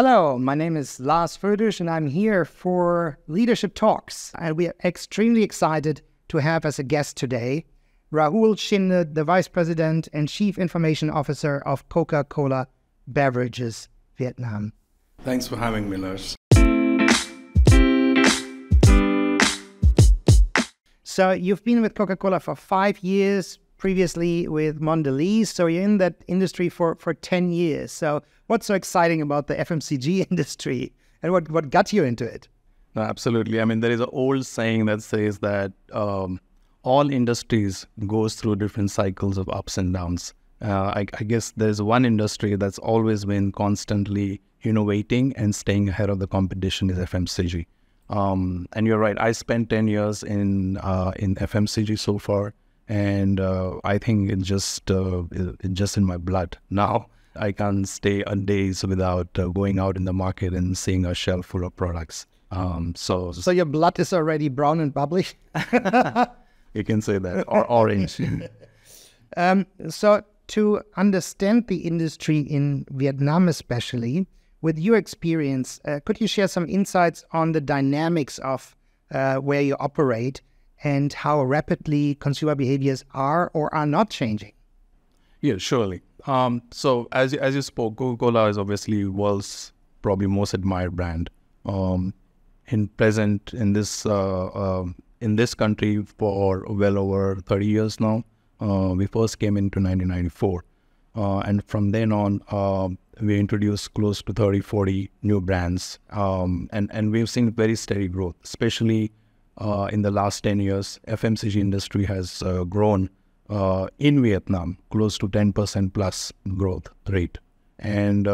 Hello, my name is Lars Födersch and I'm here for Leadership Talks. And we are extremely excited to have as a guest today Rahul Shinde, the Vice President and Chief Information Officer of Coca-Cola Beverages Vietnam. Thanks for having me, Lars. So you've been with Coca-Cola for 5 years, previously with Mondelez. So you're in that industry for 10 years. So what's so exciting about the FMCG industry and what got you into it? No, absolutely. I mean, there is an old saying that says that all industries goes through different cycles of ups and downs. I guess there's one industry that's always been constantly innovating and staying ahead of the competition is FMCG. And you're right. I spent 10 years in FMCG so far, and I think it's just in my blood now. I can't stay a days without going out in the market and seeing a shelf full of products. So your blood is already brown and bubbly? You can say that, or orange. So to understand the industry in Vietnam especially, with your experience, could you share some insights on the dynamics of where you operate and how rapidly consumer behaviors are or are not changing? Yeah, surely. So as you spoke, Coca-Cola is obviously world's probably most admired brand. In this country for well over 30 years now. We first came into 1994. And from then on, we introduced close to 30-40 new brands. And we've seen very steady growth, especially in the last 10 years. FMCG industry has grown in Vietnam close to 10% plus growth rate. And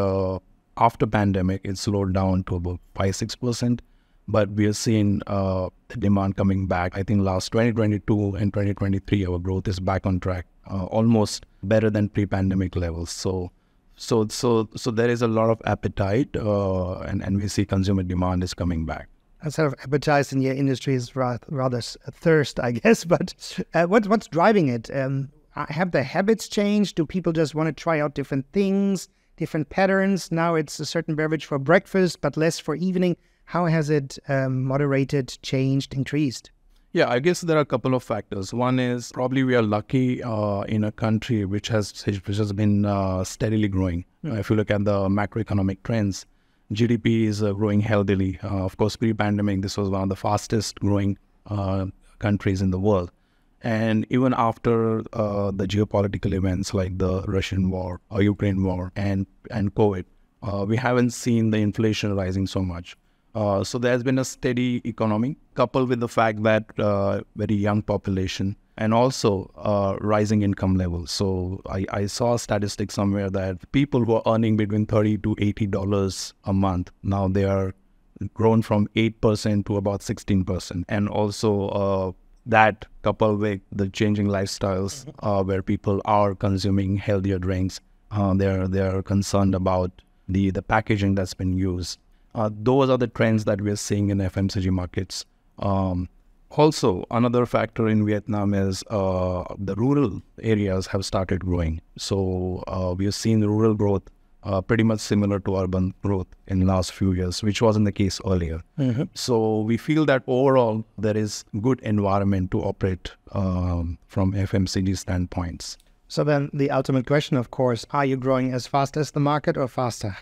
after pandemic, it slowed down to about 5-6%. But we are seeing the demand coming back. I think last 2022 and 2023, our growth is back on track, almost better than pre-pandemic levels. So there is a lot of appetite, and we see consumer demand is coming back. A sort of appetite in your industry is rather thirst, I guess. But what's driving it? Have the habits changed? Do people just want to try out different things, different patterns? Now it's a certain beverage for breakfast, but less for evening. How has it moderated, changed, increased? Yeah, I guess there are a couple of factors. One is probably we are lucky in a country which has been steadily growing. If you look at the macroeconomic trends, GDP is growing healthily. Of course, pre-pandemic, this was one of the fastest growing countries in the world. And even after the geopolitical events like the Russian war or Ukraine war and COVID, we haven't seen the inflation rising so much. So there's been a steady economy coupled with the fact that very young population and also rising income levels. So I saw a statistic somewhere that people who are earning between $30 to $80 a month, now they are grown from 8% to about 16%. And also that coupled with the changing lifestyles where people are consuming healthier drinks, they're concerned about the packaging that's been used. Those are the trends that we're seeing in FMCG markets. Also, another factor in Vietnam is the rural areas have started growing. So we've seen rural growth pretty much similar to urban growth in the last few years, which wasn't the case earlier. So we feel that overall there is good environment to operate from FMCG standpoints. So then the ultimate question, of course, are you growing as fast as the market or faster?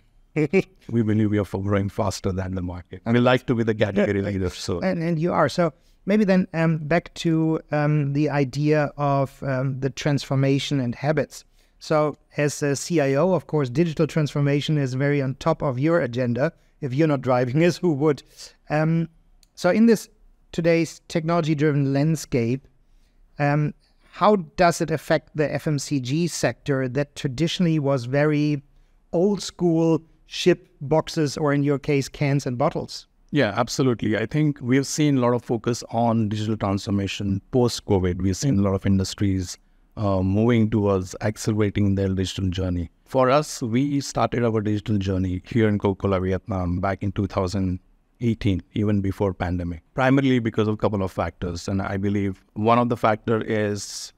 We believe we are growing faster than the market. And we like to be the category leader. So and you are. So maybe then back to the idea of the transformation and habits. So as a CIO, of course, digital transformation is very on top of your agenda. If you're not driving it, who would? So in this today's technology-driven landscape, how does it affect the FMCG sector that traditionally was very old school, ship boxes, or in your case, cans and bottles? Yeah, absolutely. I think we've seen a lot of focus on digital transformation post-COVID. We've seen a lot of industries moving towards accelerating their digital journey. For us, we started our digital journey here in Coca-Cola Vietnam back in 2018, even before pandemic, primarily because of a couple of factors. And I believe one of the factor is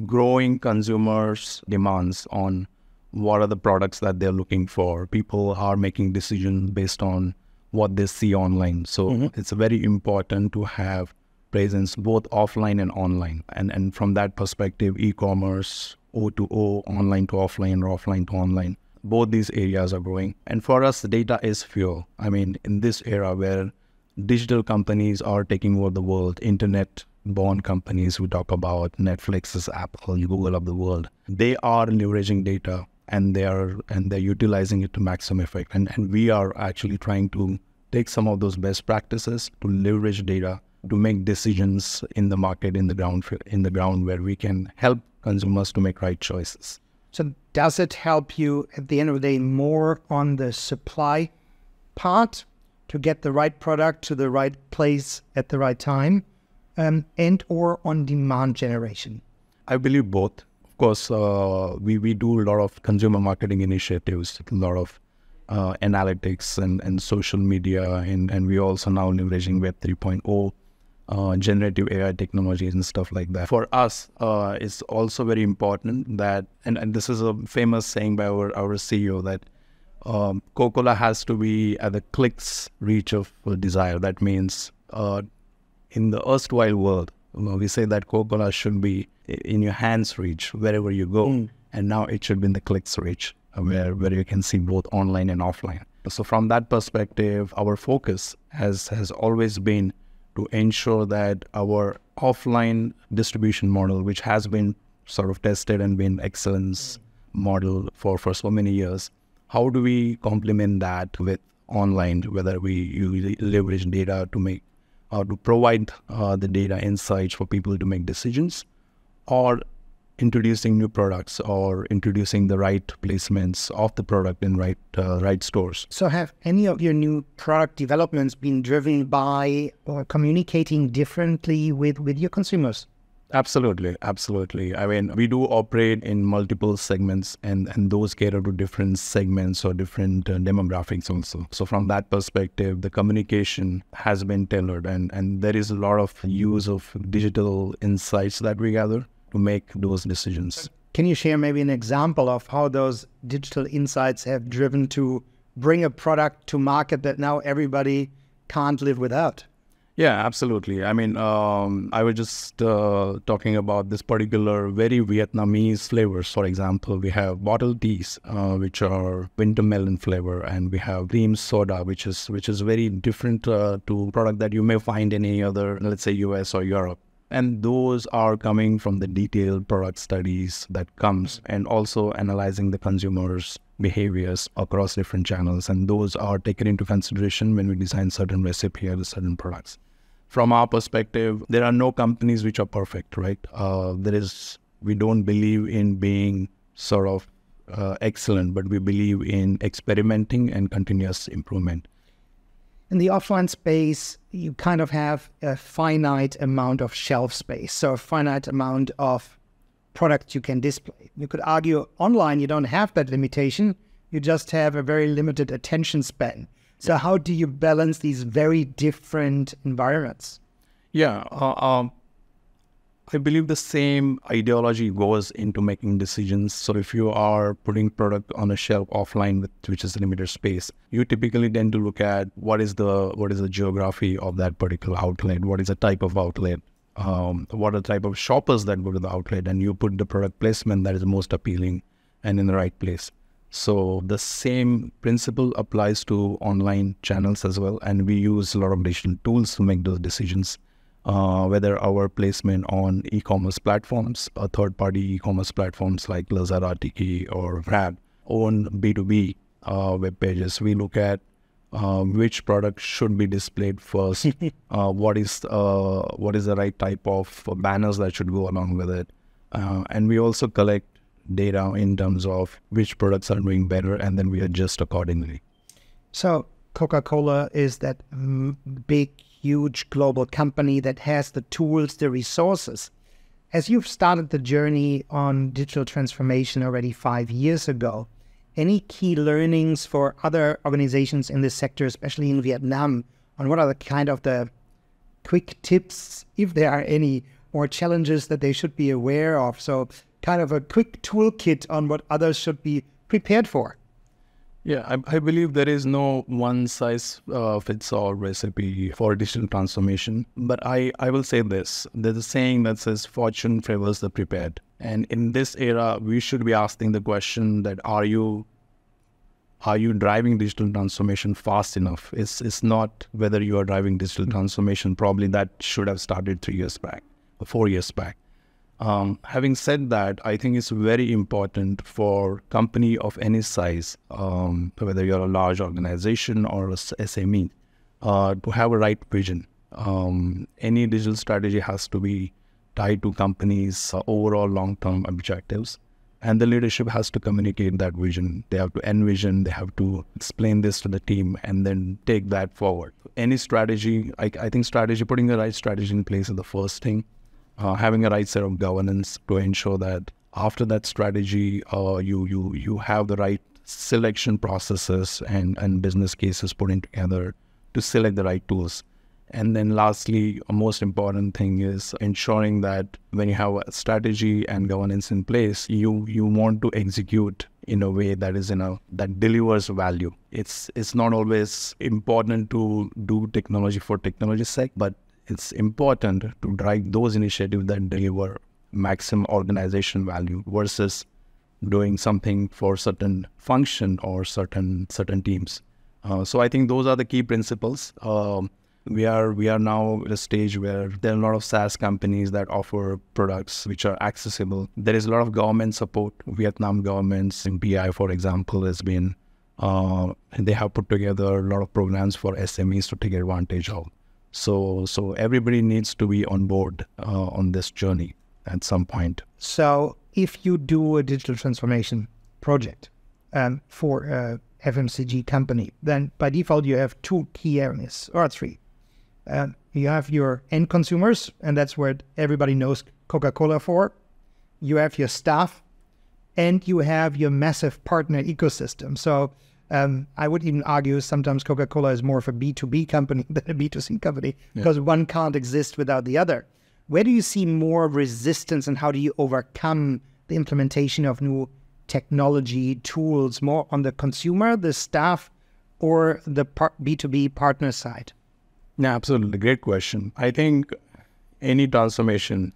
growing consumers' demands on what are the products that they're looking for. People are making decisions based on what they see online. So it's very important to have presence both offline and online. And from that perspective, e-commerce, O2O, online to offline or offline to online, both these areas are growing. And for us, data is fuel. I mean, in this era where digital companies are taking over the world, internet-born companies, we talk about Netflix's, Apple, Google of the world, they are leveraging data and they're utilizing it to maximum effect. And we are actually trying to take some of those best practices to leverage data to make decisions in the market, in the ground where we can help consumers to make right choices. So does it help you at the end of the day more on the supply part to get the right product to the right place at the right time, and or on demand generation? I believe both. Of course, we do a lot of consumer marketing initiatives, a lot of analytics and social media, and we also now leveraging Web 3.0, generative AI technologies and stuff like that. For us, it's also very important that, and this is a famous saying by our CEO, that Coca-Cola has to be at the click's reach of desire. That means in the erstwhile world, we say that Coca-Cola should be in your hand's reach wherever you go, and now it should be in the click's reach, where you can see both online and offline. So from that perspective, our focus has always been to ensure that our offline distribution model, which has been sort of tested and been excellence model for so many years, how do we complement that with online, whether we leverage data to make or to provide the data insights for people to make decisions, or introducing new products or introducing the right placements of the product in right stores. So have any of your new product developments been driven by or communicating differently with your consumers? Absolutely. I mean, we do operate in multiple segments, and those cater to different segments or different demographics also. So from that perspective, the communication has been tailored, and there is a lot of use of digital insights that we gather to make those decisions. Can you share maybe an example of how those digital insights have driven to bring a product to market that now everybody can't live without? Yeah, absolutely. I mean, I was just talking about this particular very Vietnamese flavors. For example, we have bottled teas, which are winter melon flavor, and we have cream soda, which is very different to product that you may find in any other, let's say, US or Europe. And those are coming from the detailed product studies that comes, and also analyzing the consumers' behaviors across different channels. And those are taken into consideration when we design certain recipe or certain products. From our perspective, there are no companies which are perfect, right? We don't believe in being sort of excellent, but we believe in experimenting and continuous improvement. In the offline space, you kind of have a finite amount of shelf space, so a finite amount of product you can display. You could argue online you don't have that limitation, you just have a very limited attention span. So how do you balance these very different environments? Yeah, I believe the same ideology goes into making decisions. So if you are putting product on a shelf offline, which is a limited space, you typically tend to look at what is the geography of that particular outlet, what is the type of outlet, what are the type of shoppers that go to the outlet, and you put the product placement that is most appealing and in the right place. So the same principle applies to online channels as well, and we use a lot of digital tools to make those decisions. Whether our placement on e-commerce platforms, third-party e-commerce platforms like Lazada, Tiki, or Grab, own B2B web pages, we look at which product should be displayed first, what is the right type of banners that should go along with it, and we also collect data in terms of which products are doing better, and then we adjust accordingly. So Coca-Cola is that big, huge global company that has the tools, the resources. As you've started the journey on digital transformation already 5 years ago, any key learnings for other organizations in this sector, especially in Vietnam, on what are the kind of the quick tips, if there are any, or challenges that they should be aware of? So kind of a quick toolkit on what others should be prepared for? Yeah, I believe there is no one size fits all recipe for digital transformation. But I will say this. There's a saying that says fortune favors the prepared. And in this era, we should be asking the question that are you driving digital transformation fast enough? It's not whether you are driving digital transformation. Probably that should have started 3 years back or 4 years back. Having said that, I think it's very important for company of any size, whether you're a large organization or a SME, to have a right vision. Any digital strategy has to be tied to companies' overall long-term objectives, and the leadership has to communicate that vision. They have to envision, they have to explain this to the team, and then take that forward. Any strategy, I think putting the right strategy in place is the first thing. Having a right set of governance to ensure that after that strategy, you have the right selection processes and business cases put in together to select the right tools. And then lastly, a most important thing is ensuring that when you have a strategy and governance in place, you want to execute in a way that that delivers value. It's not always important to do technology for technology's sake, but it's important to drive those initiatives that deliver maximum organization value versus doing something for certain function or certain teams. So I think those are the key principles. We are now at a stage where there are a lot of SaaS companies that offer products which are accessible. There is a lot of government support. Vietnam governments in BI, for example, has been, they have put together a lot of programs for SMEs to take advantage of. So everybody needs to be on board on this journey at some point. So if you do a digital transformation project for a FMCG company, then by default you have 2 key areas, or 3. You have your end consumers, and that's where everybody knows Coca-Cola for. You have your staff, and you have your massive partner ecosystem. So I would even argue sometimes Coca-Cola is more of a B2B company than a B2C company, because one can't exist without the other. Where do you see more resistance, and how do you overcome the implementation of new technology tools, more on the consumer, the staff, or the B2B partner side? Yeah, absolutely. Great question. I think any transformation,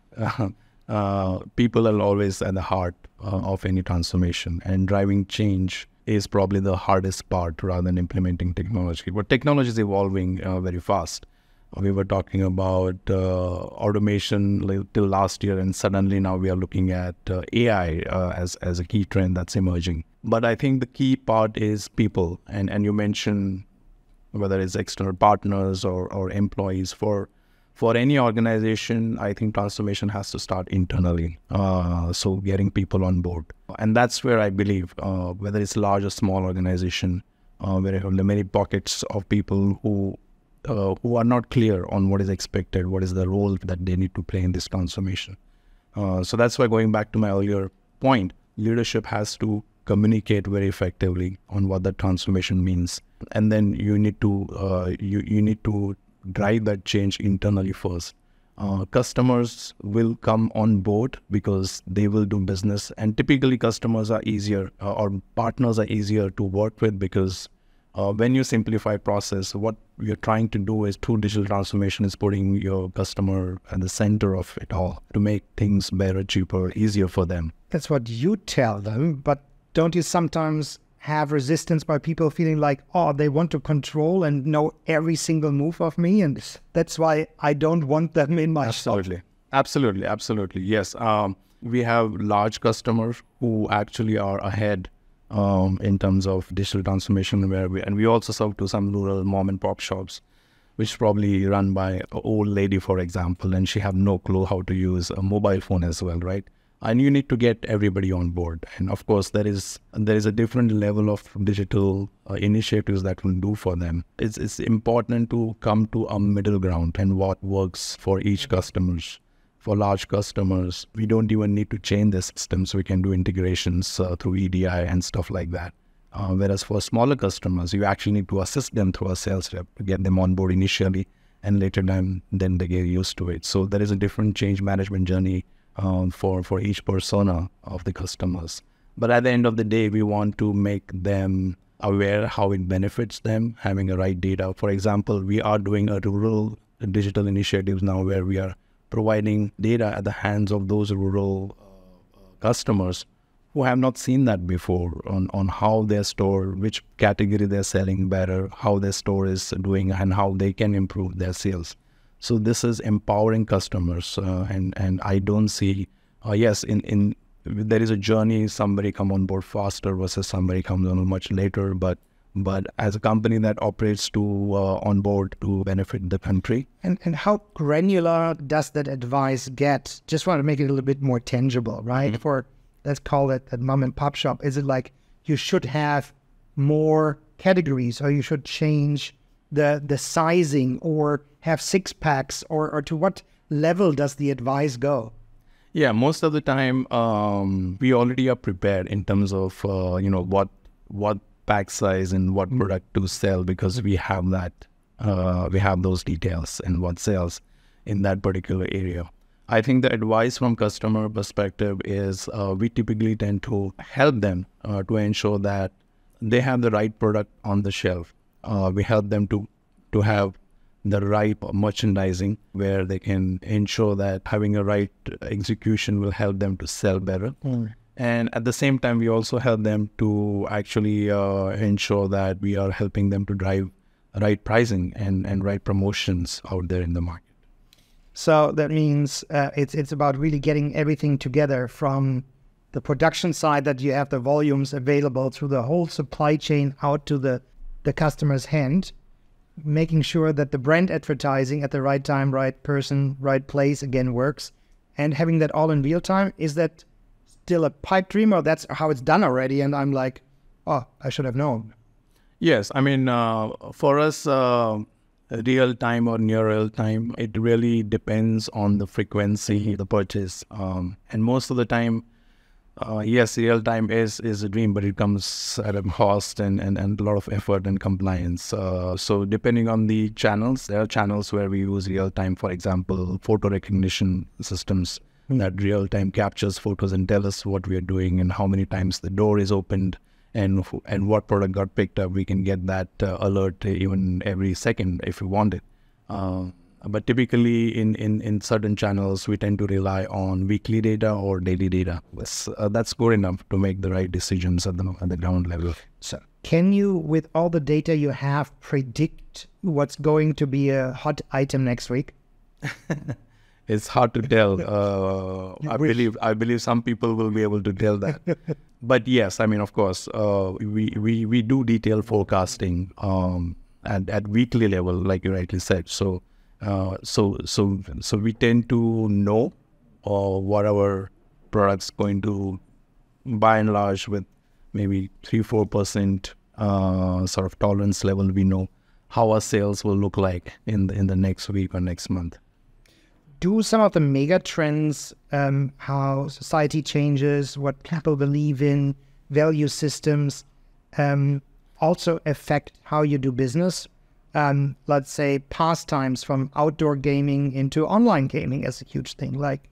people are always at the heart of any transformation, and driving change is probably the hardest part rather than implementing technology. But technology is evolving very fast. We were talking about automation till last year, and suddenly now we are looking at AI as a key trend that's emerging. But I think the key part is people, and you mentioned whether it's external partners or employees. For any organization, I think transformation has to start internally. So getting people on board. And that's where I believe, whether it's large or small organization, where you have many pockets of people who are not clear on what is expected, what is the role that they need to play in this transformation. So that's why, going back to my earlier point, leadership has to communicate very effectively on what the transformation means. And then you need to you need to drive that change internally first. Customers will come on board because they will do business, and typically customers are easier or partners are easier to work with, because when you simplify process, what you're trying to do is, through digital transformation, is putting your customer at the center of it all to make things better, cheaper, easier for them. That's what you tell them, but don't you sometimes have resistance by people feeling like, oh, they want to control and know every single move of me, and that's why I don't want them in my shop? Absolutely. Yes. We have large customers who actually are ahead in terms of digital transformation, and we also serve to some rural mom and pop shops, which probably run by an old lady, for example, and she have no clue how to use a mobile phone as well, right? And you need to get everybody on board. And of course, there is a different level of digital initiatives that will do for them. It's important to come to a middle ground and what works for each customers. For large customers, we don't even need to change the systems. We can do integrations through EDI and stuff like that. Whereas for smaller customers, you actually need to assist them through a sales rep to get them on board initially, and later then they get used to it. So there is a different change management journey for each persona of the customers. But at the end of the day, we want to make them aware how it benefits them, having the right data. For example, we are doing a rural digital initiatives now where we are providing data at the hands of those rural customers who have not seen that before on how their store, which category they're selling better, how their store is doing, and how they can improve their sales. So this is empowering customers, and I don't see, yes, in there is a journey, somebody come on board faster versus somebody comes on much later, but as a company that operates to on board to benefit the country. And how granular does that advice get? Just want to make it a little bit more tangible, right? Mm-hmm. For, let's call it a mom and pop shop. Is it like you should have more categories, or you should change the sizing, or have 6-packs, or to what level does the advice go? Yeah, most of the time we already are prepared in terms of what pack size and what product to sell, because we have that we have those details and what sells in that particular area. I think the advice from customer perspective is we typically tend to help them to ensure that they have the right product on the shelf. We help them to have the right merchandising where they can ensure that having a right execution will help them to sell better. And at the same time, we also help them to actually ensure that we are helping them to drive right pricing and right promotions out there in the market. So that means it's about really getting everything together, from the production side, that you have the volumes available through the whole supply chain out to the customer's hand, making sure that the brand advertising at the right time, right person, right place again works, and having that all in real time. Is that still a pipe dream, or that's how it's done already? And I'm like, oh, I should have known. Yes, I mean, for us, real time or near real time, it really depends on the frequency of the purchase. And most of the time, yes, real time is a dream, but it comes at a cost and a lot of effort and compliance. So depending on the channels, there are channels where we use real time, for example, photo recognition systems that real time captures photos and tell us what we are doing and how many times the door is opened and what product got picked up. We can get that alert even every second if we want it. But typically in certain channels, we tend to rely on weekly data or daily data. That's good enough to make the right decisions at the ground level. So can you, with all the data you have, predict what's going to be a hot item next week? It's hard to tell. I believe some people will be able to tell that. But yes, I mean, of course, we do detailed forecasting at weekly level, like you rightly said. So we tend to know what our products going to, by and large, with maybe 3-4% sort of tolerance level. We know how our sales will look like in the next week or next month. Do some of the mega trends, how society changes, what people believe in, value systems, also affect how you do business? Let's say pastimes, from outdoor gaming into online gaming is a huge thing. Like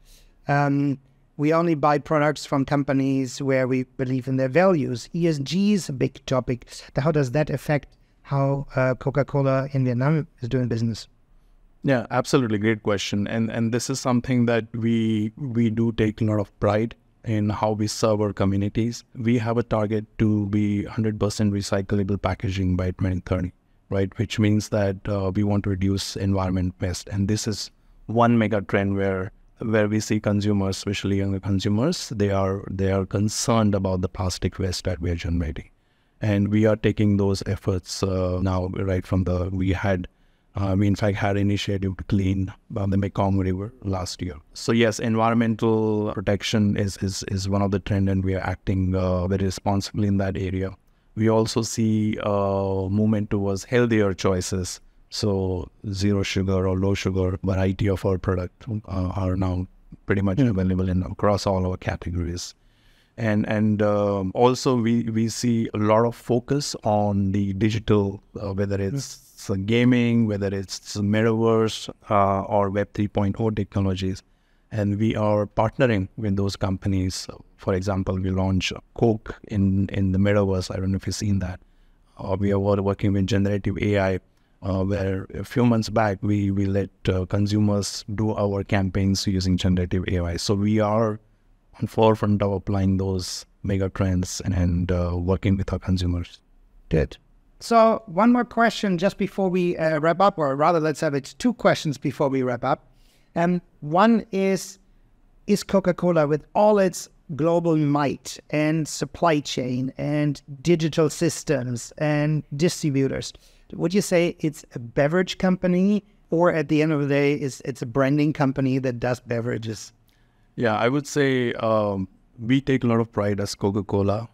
we only buy products from companies where we believe in their values. ESG is a big topic. How does that affect how Coca-Cola in Vietnam is doing business? Yeah, absolutely. Great question. And this is something that we do take a lot of pride in how we serve our communities. We have a target to be 100% recyclable packaging by 2030, right? Which means that we want to reduce environment waste. And this is one mega trend where we see consumers, especially younger consumers, they are concerned about the plastic waste that we are generating. And we are taking those efforts now, right from we in fact had an initiative to clean the Mekong River last year. So yes, environmental protection is one of the trends, and we are acting very responsibly in that area. We also see a movement towards healthier choices. So zero sugar or low sugar variety of our product are now pretty much available across all our categories. And also we see a lot of focus on the digital, whether it's gaming, whether it's metaverse or Web 3.0 technologies. and we are partnering with those companies. So, for example, we launched Coke in the metaverse. I don't know if you've seen that. We are working with generative AI, where a few months back we let consumers do our campaigns using generative AI. So we are on forefront of applying those mega trends and working with our consumers. Good. So one more question just before we wrap up, or rather, let's have it 2 questions before we wrap up. One is Coca-Cola, with all its global might and supply chain and digital systems and distributors, would you say it's a beverage company, or at the end of the day, it's a branding company that does beverages? Yeah, I would say we take a lot of pride as Coca-Cola,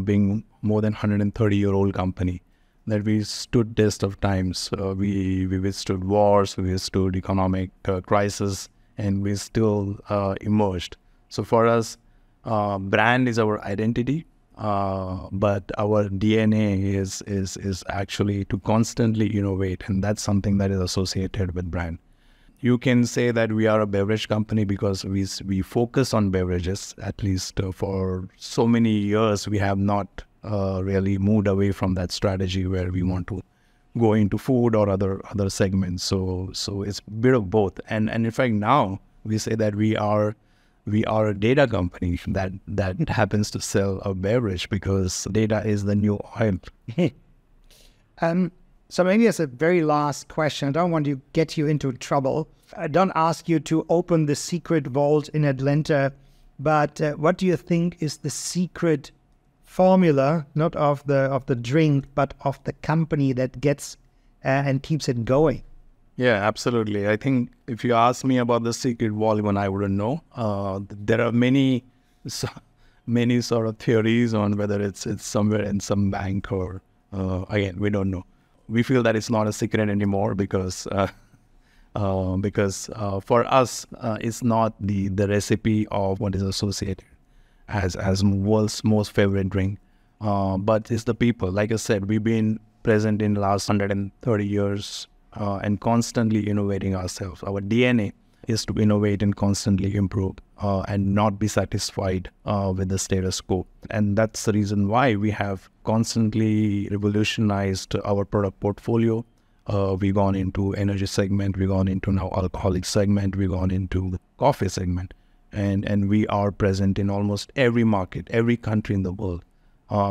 being more than 130-year-old company, that we stood test of times. We withstood wars, we withstood economic crisis, and we still emerged. So for us, brand is our identity, but our DNA is actually to constantly innovate, and that's something that is associated with brand. You can say that we are a beverage company because we focus on beverages. At least for so many years, we have not really moved away from that strategy where we want to go into food or other segments. So it's a bit of both. And in fact, now we say that we are a data company that happens to sell a beverage, because data is the new oil. So maybe as a very last question, I don't want to get you into trouble. I don't ask you to open the secret vault in Atlanta, but what do you think is the secret formula, not of the drink, but of the company that gets and keeps it going? Yeah, absolutely. I think if you ask me about the secret vault, even I wouldn't know. There are many sort of theories on whether it's somewhere in some bank or again, we don't know. We feel that it's not a secret anymore because for us, it's not the recipe of what is associated as world's most favorite drink, but it's the people. Like I said, we've been present in the last 130 years and constantly innovating ourselves. Our DNA is to innovate and constantly improve and not be satisfied with the status quo. And that's the reason why we have constantly revolutionized our product portfolio. We've gone into energy segment, we've gone into now alcoholic segment, we've gone into the coffee segment. And we are present in almost every market, every country in the world.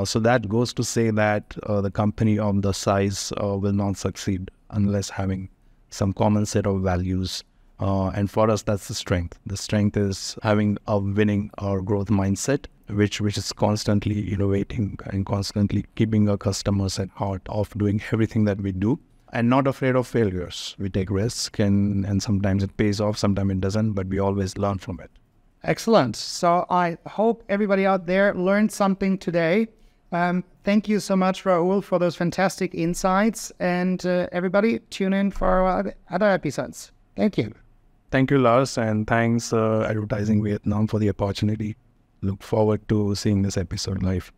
So that goes to say that the company of the size will not succeed unless having some common set of values. And for us, that's the strength. The strength is having a winning or growth mindset, which is constantly innovating and constantly keeping our customers at heart of doing everything that we do, and not afraid of failures. We take risks, and sometimes it pays off, sometimes it doesn't, but we always learn from it. Excellent. So I hope everybody out there learned something today. Thank you so much, Rahul, for those fantastic insights. And everybody, tune in for our other episodes. Thank you. Thank you, Lars, and thanks Advertising Vietnam for the opportunity. Look forward to seeing this episode live.